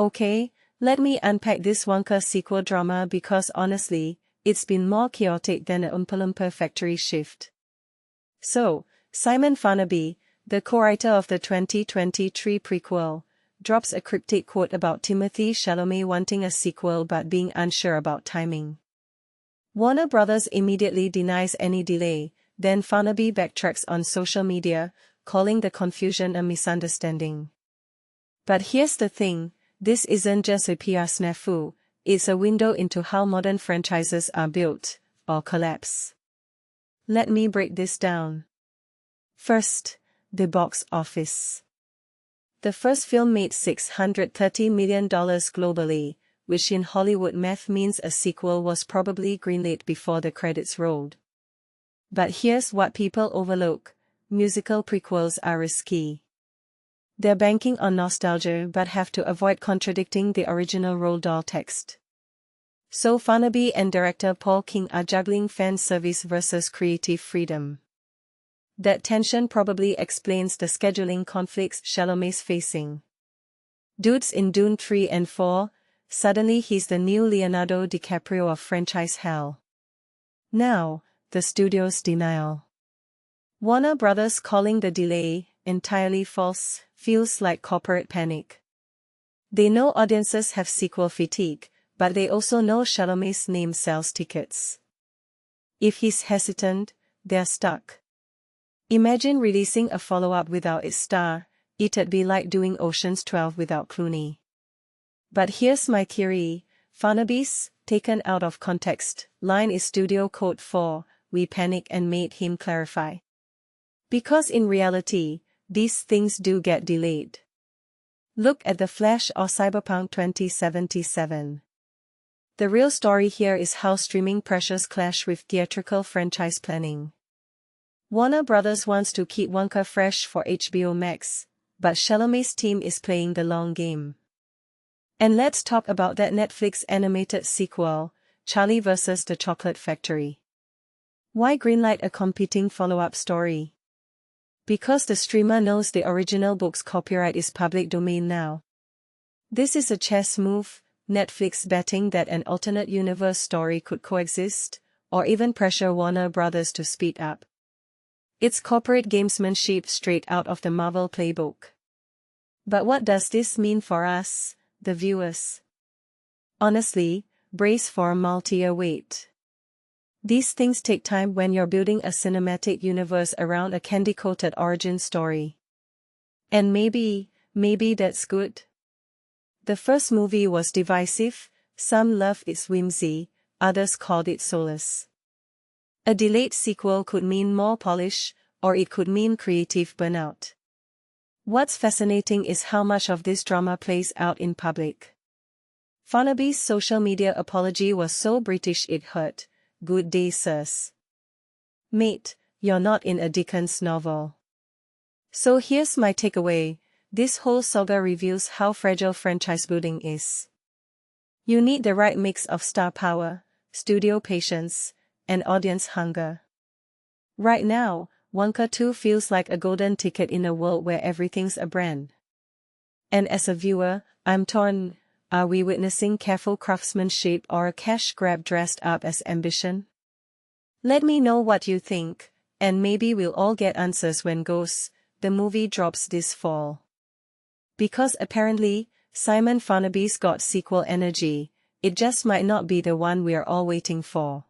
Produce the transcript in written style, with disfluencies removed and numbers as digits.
Okay, let me unpack this Wonka sequel drama because honestly, it's been more chaotic than a Oompa Loompa factory shift. So, Simon Farnaby, the co-writer of the 2023 prequel, drops a cryptic quote about Timothée Chalamet wanting a sequel but being unsure about timing. Warner Brothers immediately denies any delay, then Farnaby backtracks on social media, calling the confusion a misunderstanding. But here's the thing, this isn't just a PR snafu, it's a window into how modern franchises are built, or collapse. Let me break this down. First, the box office. The first film made $630 million globally, which in Hollywood math means a sequel was probably greenlit before the credits rolled. But here's what people overlook, musical prequels are risky. They're banking on nostalgia but have to avoid contradicting the original Roald Dahl text. So Farnaby and director Paul King are juggling fan service versus creative freedom. That tension probably explains the scheduling conflicts Chalamet's facing. Dude's in Dune 3 and 4, suddenly he's the new Leonardo DiCaprio of franchise hell. Now, the studio's denial. Warner Brothers calling the delay entirely false feels like corporate panic. They know audiences have sequel fatigue, but they also know Chalamet's name sells tickets. If he's hesitant, they're stuck. Imagine releasing a follow-up without its star, it'd be like doing Ocean's 12 without Clooney. But here's my theory, Farnaby's, taken out of context, line is studio code for, we panic and made him clarify. Because in reality, these things do get delayed. Look at The Flash or Cyberpunk 2077. The real story here is how streaming pressures clash with theatrical franchise planning. Warner Brothers wants to keep Wonka fresh for HBO Max, but Chalamet's team is playing the long game. And let's talk about that Netflix animated sequel, Charlie vs. the Chocolate Factory. Why greenlight a competing follow-up story? Because the streamer knows the original book's copyright is public domain now. This is a chess move, Netflix betting that an alternate universe story could coexist, or even pressure Warner Brothers to speed up. It's corporate gamesmanship straight out of the Marvel playbook. But what does this mean for us, the viewers? Honestly, brace for a multi-year wait. These things take time when you're building a cinematic universe around a candy-coated origin story. And maybe that's good. The first movie was divisive, some loved its whimsy, others called it soulless. A delayed sequel could mean more polish, or it could mean creative burnout. What's fascinating is how much of this drama plays out in public. Farnaby's social media apology was so British it hurt. Good day, sirs. Mate, you're not in a Dickens novel. So here's my takeaway, this whole saga reveals how fragile franchise building is. You need the right mix of star power, studio patience, and audience hunger. Right now, Wonka 2 feels like a golden ticket in a world where everything's a brand. And as a viewer, I'm torn. Are we witnessing careful craftsmanship or a cash grab dressed up as ambition? Let me know what you think, and maybe we'll all get answers when Ghosts, the movie drops this fall. Because apparently, Simon Farnaby's got sequel energy, it just might not be the one we're all waiting for.